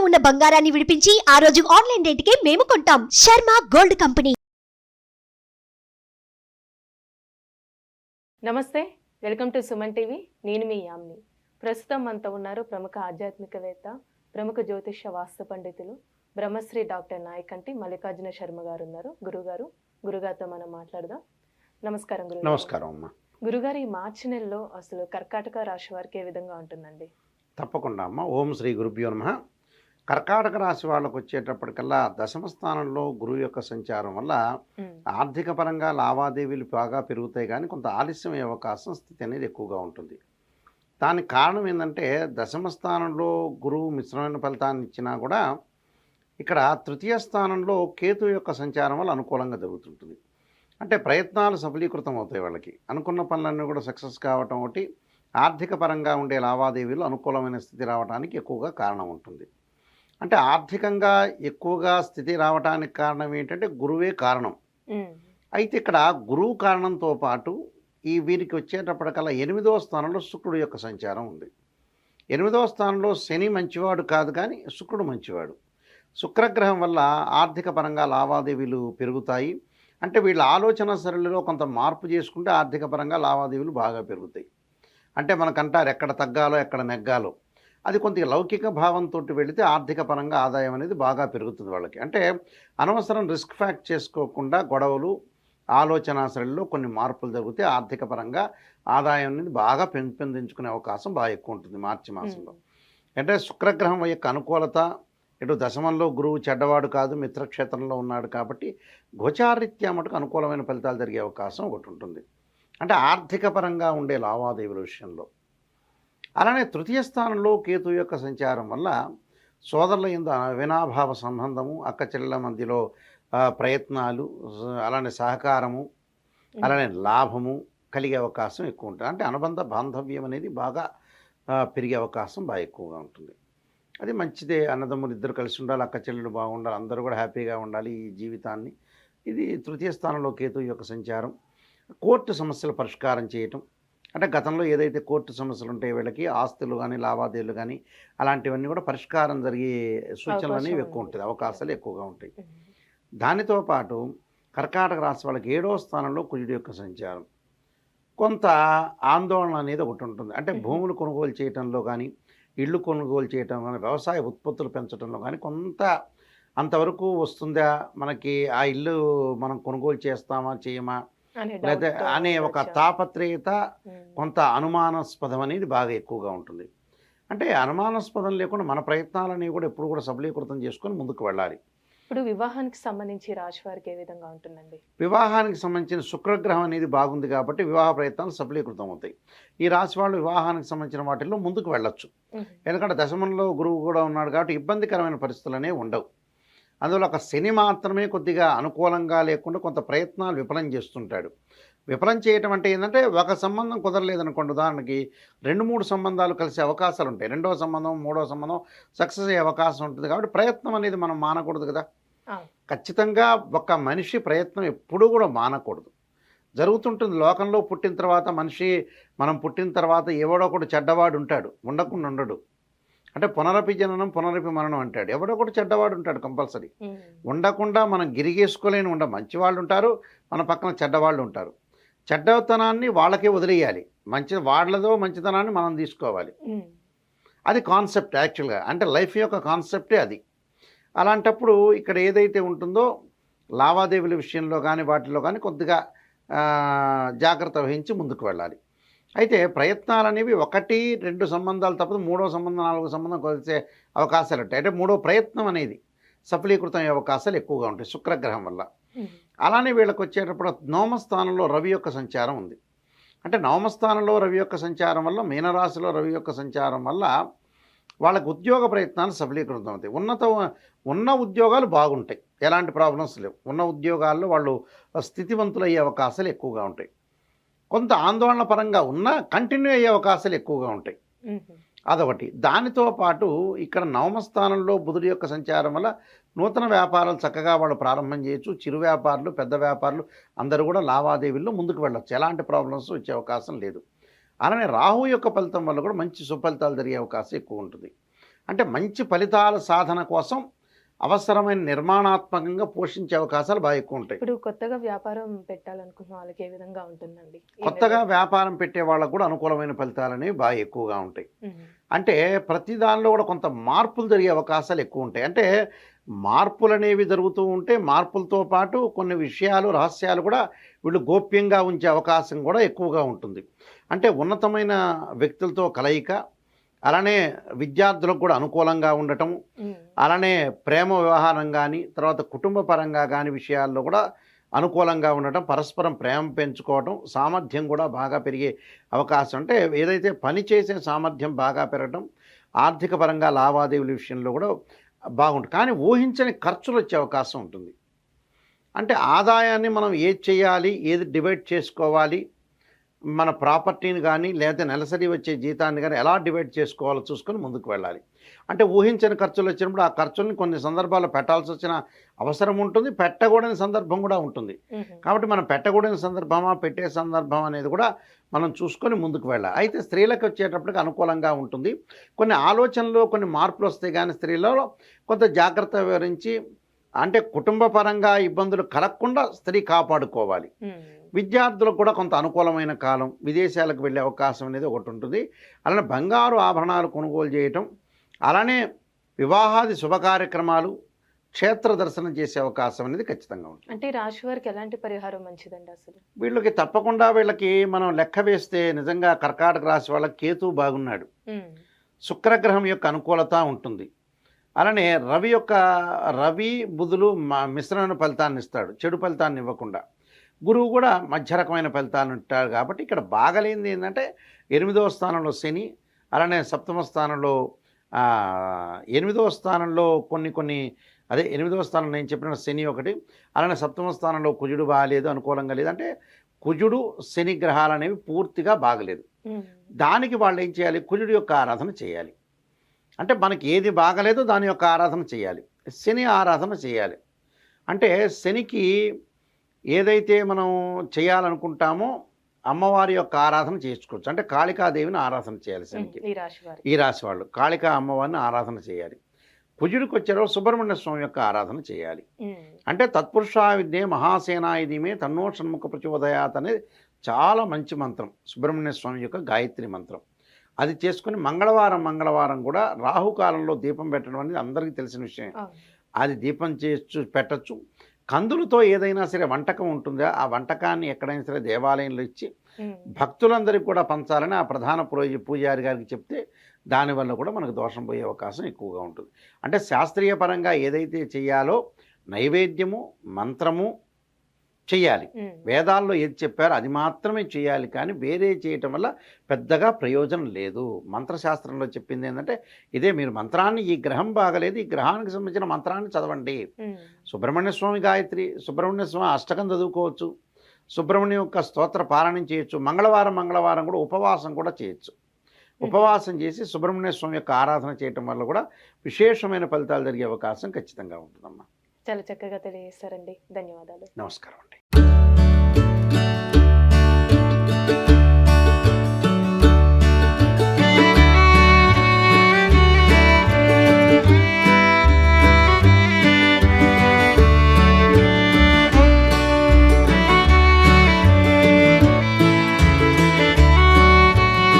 ఉన్న బంగారాన్ని విడిపించి ఆ రోజు ఆన్లైన్ రేటుకే మేము కొంటాం. Sharma gold company. నమస్తే, వెల్కమ్ టు సుమన్ టీవీ. నేను మీ యామ్ని. ప్రస్తుతం మనతో ఉన్నారు ప్రముఖ ఆధ్యాత్మికవేత్త, ప్రముఖ జ్యోతిష్య వాస్తు పండితులు, బ్రహ్మశ్రీ డాక్టర్ నాయకంటి మల్లికార్జున శర్మ గారు ఉన్నారు. గురుగారితో మనం మాట్లాడదాం. నమస్కారం గురుగారు. నమస్కారం అమ్మా. గురుగారు, ఈ మార్చి నెలలో అసలు కర్కాటక రాశి వారికి ఏ విధంగా ఉంటుందండి? తప్పకుండా అమ్మ. ఓం శ్రీ గురుభ్యో నమః. కర్కాటక రాశి వాళ్ళకు వచ్చేటప్పటికల్లా దశమ స్థానంలో గురువు యొక్క సంచారం వల్ల ఆర్థిక పరంగా లావాదేవీలు బాగా పెరుగుతాయి, కానీ కొంత ఆలస్యం అయ్యే అవకాశం స్థితి అనేది ఎక్కువగా ఉంటుంది. దానికి కారణం ఏంటంటే, దశమ స్థానంలో గురువు మిశ్రమైన ఫలితాన్ని ఇచ్చినా కూడా ఇక్కడ తృతీయ స్థానంలో కేతు యొక్క సంచారం వల్ల అనుకూలంగా జరుగుతుంటుంది. అంటే ప్రయత్నాలు సఫలీకృతం అవుతాయి. వాళ్ళకి అనుకున్న పనులన్నీ కూడా సక్సెస్ కావటం ఒకటి, ఆర్థిక పరంగా ఉండే లావాదేవీలు అనుకూలమైన స్థితి రావడానికి ఎక్కువగా కారణం ఉంటుంది. అంటే ఆర్థికంగా ఎక్కువగా స్థితి రావడానికి కారణం ఏంటంటే గురువే కారణం. అయితే ఇక్కడ గురువు కారణంతో పాటు ఈ వీరికి వచ్చేటప్పటికల్లా 8వ స్థానంలో శుక్రుడు యొక్క సంచారం ఉంది. 8వ స్థానంలో శని మంచివాడు కాదు, కానీ శుక్రుడు మంచివాడు. శుక్రగ్రహం వల్ల ఆర్థిక పరంగా లావాదేవీలు పెరుగుతాయి. అంటే వీళ్ళ ఆలోచన సరళిలో కొంత మార్పు చేసుకుంటే ఆర్థిక పరంగా లావాదేవీలు బాగా పెరుగుతాయి. అంటే మనకంటారు ఎక్కడ తగ్గాలో ఎక్కడ నెగ్గాలో, అది కొంత లౌకిక భావంతో వెళితే ఆర్థిక పరంగా ఆదాయం అనేది బాగా పెరుగుతుంది వాళ్ళకి. అంటే అనవసరం రిస్క్ ఫ్యాక్ట్ చేసుకోకుండా గొడవలు ఆలోచన సరళిలో కొన్ని మార్పులు జరిగితే ఆర్థిక పరంగా ఆదాయం అనేది బాగా పెంపొందించుకునే అవకాశం బాగా ఎక్కువ ఉంటుంది మార్చి మాసంలో. అంటే శుక్రగ్రహం యొక్క అనుకూలత, ఇటు దశమంలో గురువు చెడ్డవాడు కాదు, మిత్రక్షేత్రంలో ఉన్నాడు కాబట్టి గోచారీత్యా మటుకు అనుకూలమైన ఫలితాలు జరిగే అవకాశం ఒకటి ఉంటుంది. అంటే ఆర్థిక పరంగా ఉండే లావాదేవీల విషయంలో. అలానే తృతీయ స్థానంలో కేతు యొక్క సంచారం వల్ల సోదరుల యందు అవినాభావ సంబంధము, అక్క చెల్లెల మధ్యలో ప్రయత్నాలు, అలానే సహకారము, అలానే లాభము కలిగే అవకాశం ఎక్కువ ఉంటుంది. అంటే అనుబంధ బాంధవ్యం అనేది బాగా పెరిగే అవకాశం బాగా ఎక్కువగా ఉంటుంది. అది మంచిదే. అన్నదమ్ములు ఇద్దరు కలిసి ఉండాలి, అక్క చెల్లెలు బాగుండాలి, అందరూ కూడా హ్యాపీగా ఉండాలి ఈ జీవితాన్ని. ఇది తృతీయ స్థానంలో కేతు యొక్క సంచారం. కోర్టు సమస్యలు పరిష్కారం చేయటం, అంటే గతంలో ఏదైతే కోర్టు సమస్యలు ఉంటాయో వీళ్ళకి ఆస్తులు కానీ లావాదేవీలు కానీ అలాంటివన్నీ కూడా పరిష్కారం జరిగే సూచనలు అనేవి ఎక్కువ ఉంటాయి, అవకాశాలు ఎక్కువగా ఉంటాయి. దానితో పాటు కర్కాటక రాశి వాళ్ళకి 7వ స్థానంలో కుజుడు యొక్క సంచారం. కొంత ఆందోళన అనేది ఒకటి ఉంటుంది. అంటే భూములు కొనుగోలు చేయటంలో కానీ, ఇళ్ళు కొనుగోలు చేయటం కానీ, వ్యవసాయ ఉత్పత్తులు పెంచడంలో కానీ కొంత అంతవరకు వస్తుందా, మనకి ఆ ఇల్లు మనం కొనుగోలు చేస్తామా చేయమా లేదా అనే ఒక తాపత్రయత, కొంత అనుమానాస్పదం అనేది బాగా ఎక్కువగా ఉంటుంది. అంటే అనుమానాస్పదం లేకుండా మన ప్రయత్నాలనేవి కూడా ఎప్పుడు కూడా సఫలీకృతం చేసుకొని ముందుకు వెళ్ళాలి. ఇప్పుడు వివాహానికి సంబంధించి రాశి వారికి ఏ విధంగా ఉంటుందండి? వివాహానికి సంబంధించిన శుక్రగ్రహం అనేది బాగుంది కాబట్టి వివాహ ప్రయత్నాలు సఫలీకృతం అవుతాయి. ఈ రాశి వాళ్ళు వివాహానికి సంబంధించిన వాటిల్లో ముందుకు వెళ్ళొచ్చు. ఎందుకంటే దశమంలో గురువు కూడా ఉన్నాడు కాబట్టి ఇబ్బందికరమైన పరిస్థితులు అనేవి ఉండవు. అందులో ఒక శని మాత్రమే కొద్దిగా అనుకూలంగా లేకుండా కొంత ప్రయత్నాలు విఫలం చేస్తుంటాడు. విఫలం చేయటం అంటే ఏంటంటే, ఒక సంబంధం కుదరలేదనుకోండి, ఉదాహరణకి 2-3 సంబంధాలు కలిసే అవకాశాలు ఉంటాయి. 2వ సంబంధం 3వ సంబంధం సక్సెస్ అయ్యే అవకాశం ఉంటుంది. కాబట్టి ప్రయత్నం అనేది మనం మానకూడదు కదా. ఖచ్చితంగా ఒక మనిషి ప్రయత్నం ఎప్పుడూ కూడా మానకూడదు. జరుగుతుంటుంది లోకంలో. పుట్టిన తర్వాత మనం పుట్టిన తర్వాత ఎవడో ఒకడు చెడ్డవాడు ఉంటాడు, ఉండకుండా ఉండడు. అంటే పునరపి జననం పునరపి మరణం అంటాడు. ఎవడో ఒకటి చెడ్డవాడు ఉంటాడు కంపల్సరీ. ఉండకుండా మనం గిరిగేసుకోలేని మంచివాళ్ళు ఉంటారు, మన పక్కన చెడ్డవాళ్ళు ఉంటారు. చెడ్డతనాన్ని వాళ్ళకే వదిలేయాలి, వాళ్ళదో మంచితనాన్ని మనం తీసుకోవాలి. అది కాన్సెప్ట్ యాక్చువల్గా. అంటే లైఫ్ యొక్క కాన్సెప్టే అది. అలాంటప్పుడు ఇక్కడ ఏదైతే ఉంటుందో లావాదేవీల విషయంలో కానీ వాటిలో కానీ కొద్దిగా జాగ్రత్త వహించి ముందుకు వెళ్ళాలి. అయితే ప్రయత్నాలు అనేవి 1-2 సంబంధాలు తప్పదు, 3వ సంబంధం 4వ సంబంధం కలిసే అవకాశాలు ఉంటాయి. అంటే 3వ ప్రయత్నం అనేది సఫలీకృతం అయ్యే అవకాశాలు ఎక్కువగా ఉంటాయి శుక్రగ్రహం వల్ల. అలానే వీళ్ళకి వచ్చేటప్పుడు 9వ స్థానంలో రవి యొక్క సంచారం ఉంది. అంటే 9వ స్థానంలో రవి యొక్క సంచారం వల్ల, మీనరాశిలో రవి యొక్క సంచారం వల్ల వాళ్ళకి ఉద్యోగ ప్రయత్నాలు సఫలీకృతం అవుతాయి. ఉన్న ఉద్యోగాలు బాగుంటాయి, ఎలాంటి ప్రాబ్లమ్స్ లేవు. ఉన్న ఉద్యోగాల్లో వాళ్ళు స్థితివంతులు అయ్యే అవకాశాలు ఎక్కువగా ఉంటాయి. కొంత ఆందోళన పరంగా ఉన్నా కంటిన్యూ అయ్యే అవకాశాలు ఎక్కువగా ఉంటాయి. అదొకటి. దానితో పాటు ఇక్కడ 9వ స్థానంలో బుధుడి యొక్క సంచారం వల్ల నూతన వ్యాపారాలు చక్కగా వాళ్ళు ప్రారంభం చేయొచ్చు. చిరు వ్యాపారులు, పెద్ద వ్యాపారులు అందరూ కూడా లావాదేవీల్లో ముందుకు వెళ్ళొచ్చు, ఎలాంటి ప్రాబ్లమ్స్ వచ్చే అవకాశం లేదు. అలానే రాహు యొక్క ఫలితం వల్ల కూడా మంచి సుఫలితాలు జరిగే అవకాశం ఎక్కువ ఉంటుంది. అంటే మంచి ఫలితాల సాధన కోసం అవసరమైన నిర్మాణాత్మకంగా పోషించే అవకాశాలు బాగా ఎక్కువ ఉంటాయి. ఇప్పుడు కొత్తగా వ్యాపారం పెట్టాలనుకున్న వాళ్ళకి ఏ విధంగా ఉంటుందండి? కొత్తగా వ్యాపారం పెట్టే వాళ్ళకు కూడా అనుకూలమైన ఫలితాలు అనేవి బాగా ఎక్కువగా ఉంటాయి. అంటే ప్రతి దానిలో కూడా కొంత మార్పులు జరిగే అవకాశాలు ఎక్కువ ఉంటాయి. అంటే మార్పులు అనేవి జరుగుతూ ఉంటే మార్పులతో పాటు కొన్ని విషయాలు రహస్యాలు కూడా వీళ్ళు గోప్యంగా ఉంచే అవకాశం కూడా ఎక్కువగా ఉంటుంది. అంటే ఉన్నతమైన వ్యక్తులతో కలయిక, అలానే విద్యార్థులకు కూడా అనుకూలంగా ఉండటం, అలానే ప్రేమ వ్యవహారం కానీ తర్వాత కుటుంబ పరంగా కానీ విషయాల్లో కూడా అనుకూలంగా ఉండటం, పరస్పరం ప్రేమ పెంచుకోవటం, సామర్థ్యం కూడా బాగా పెరిగే అవకాశం. అంటే ఏదైతే పని చేసే సామర్థ్యం బాగా పెరగటం, ఆర్థిక పరంగా లావాదేవీల విషయంలో కూడా బాగుంటుంది. కానీ ఊహించని ఖర్చులు వచ్చే అవకాశం ఉంటుంది. అంటే ఆదాయాన్ని మనం ఏది చేయాలి, ఏది డివైడ్ చేసుకోవాలి, మన ప్రాపర్టీని కానీ లేదా నెలసరి వచ్చే జీతాన్ని కానీ ఎలా డివైడ్ చేసుకోవాలో చూసుకొని ముందుకు వెళ్ళాలి. అంటే ఊహించని ఖర్చులు వచ్చినప్పుడు ఆ ఖర్చుల్ని కొన్ని సందర్భాల్లో పెట్టాల్సి వచ్చిన అవసరం ఉంటుంది, పెట్టకూడని సందర్భం కూడా ఉంటుంది. కాబట్టి మనం పెట్టకూడని సందర్భమా పెట్టే సందర్భం అనేది కూడా మనం చూసుకొని ముందుకు వెళ్ళాలి. అయితే స్త్రీలకు వచ్చేటప్పటికి అనుకూలంగా ఉంటుంది. కొన్ని ఆలోచనలు కొన్ని మార్పులు వస్తాయి, కానీ స్త్రీలలో కొంత జాగ్రత్త వివరించి అంటే కుటుంబ పరంగా ఇబ్బందులు కలగకుండా స్త్రీ కాపాడుకోవాలి. విద్యార్థులకు కూడా కొంత అనుకూలమైన కాలం, విదేశాలకు వెళ్ళే అవకాశం అనేది ఒకటి ఉంటుంది. అలానే బంగారు ఆభరణాలు కొనుగోలు చేయటం, అలానే వివాహాది శుభ కార్యక్రమాలు, క్షేత్ర దర్శనం చేసే అవకాశం అనేది ఖచ్చితంగా ఉంటుంది. అంటే రాశి వారికి ఎలాంటి పరిహారం మంచిదండి అసలు? వీళ్ళకి తప్పకుండా వీళ్ళకి మనం లెక్క వేస్తే నిజంగా కర్కాటక రాశి వాళ్ళకి కేతు బాగున్నాడు, శుక్రగ్రహం యొక్క అనుకూలత ఉంటుంది. అలానే రవి బుధులు మిశ్రమైన ఫలితాన్ని ఇస్తాడు, చెడు ఫలితాన్ని ఇవ్వకుండా. గురువు కూడా మధ్య రకమైన ఫలితాలను ఇస్తాడు. కాబట్టి ఇక్కడ బాగలేనిది ఏంటంటే 8వ స్థానంలో శని, అలానే 7వ స్థానంలో 8వ స్థానంలో కొన్ని అదే 8వ స్థానం నేను చెప్పిన శని ఒకటి, అలానే 7వ స్థానంలో కుజుడు బాగలేదు, అనుకూలంగా లేదు. అంటే కుజుడు శని గ్రహాలు అనేవి పూర్తిగా బాగలేదు. దానికి వాళ్ళు ఏం చేయాలి, కుజుడు యొక్క ఆరాధన చేయాలి. అంటే మనకి ఏది బాగలేదో దాని యొక్క ఆరాధన చేయాలి, శని ఆరాధన చేయాలి. అంటే శనికి ఏదైతే మనం చేయాలనుకుంటామో అమ్మవారి యొక్క ఆరాధన చేసుకోవచ్చు. అంటే కాళికాదేవిని ఆరాధన చేయాలి శనికి. ఈ రాశి వాళ్ళు కాళికా అమ్మవారిని ఆరాధన చేయాలి. కుజుడికి వచ్చారో సుబ్రహ్మణ్య స్వామి యొక్క ఆరాధన చేయాలి. అంటే తత్పురుషా విద్యే మహాసేనాయుధిమే తన్నో షణ్ముఖ ప్రచోదయాత్ అనేది చాలా మంచి మంత్రం, సుబ్రహ్మణ్య స్వామి యొక్క గాయత్రి మంత్రం. అది చేసుకుని మంగళవారం కూడా రాహుకాలంలో దీపం పెట్టడం అనేది అందరికీ తెలిసిన విషయం. అది దీపం పెట్టచ్చు. కందులతో ఏదైనా సరే వంటకం ఉంటుందా, ఆ వంటకాన్ని ఎక్కడైనా సరే దేవాలయంలో ఇచ్చి భక్తులందరికీ కూడా పంచాలని ఆ ప్రధాన పూజారి గారికి చెప్తే దానివల్ల కూడా మనకు దోషం పోయే అవకాశం ఎక్కువగా ఉంటుంది. అంటే శాస్త్రీయ పరంగా ఏదైతే చేయాలో నైవేద్యము, మంత్రము చెయ్యాలి. వేదాల్లో ఏది చెప్పారో అది మాత్రమే చేయాలి, కానీ వేరే చేయటం వల్ల పెద్దగా ప్రయోజనం లేదు. మంత్రశాస్త్రంలో చెప్పింది ఏంటంటే ఇదే, మీరు మంత్రాన్ని ఈ గ్రహం బాగలేదు, ఈ గ్రహానికి సంబంధించిన మంత్రాన్ని చదవండి. సుబ్రహ్మణ్య స్వామి గాయత్రి, సుబ్రహ్మణ్య స్వామి అష్టకం చదువుకోవచ్చు, సుబ్రహ్మణ్యం యొక్క స్తోత్ర పారాయణం చేయొచ్చు. మంగళవారం కూడా ఉపవాసం కూడా చేయొచ్చు. ఉపవాసం చేసి సుబ్రహ్మణ్య స్వామి యొక్క ఆరాధన చేయటం వల్ల కూడా విశేషమైన ఫలితాలు జరిగే అవకాశం ఖచ్చితంగా ఉంటుందమ్మా. చాలా చక్కగా తెలియజేస్తారండి, ధన్యవాదాలు. నమస్కారం అండి.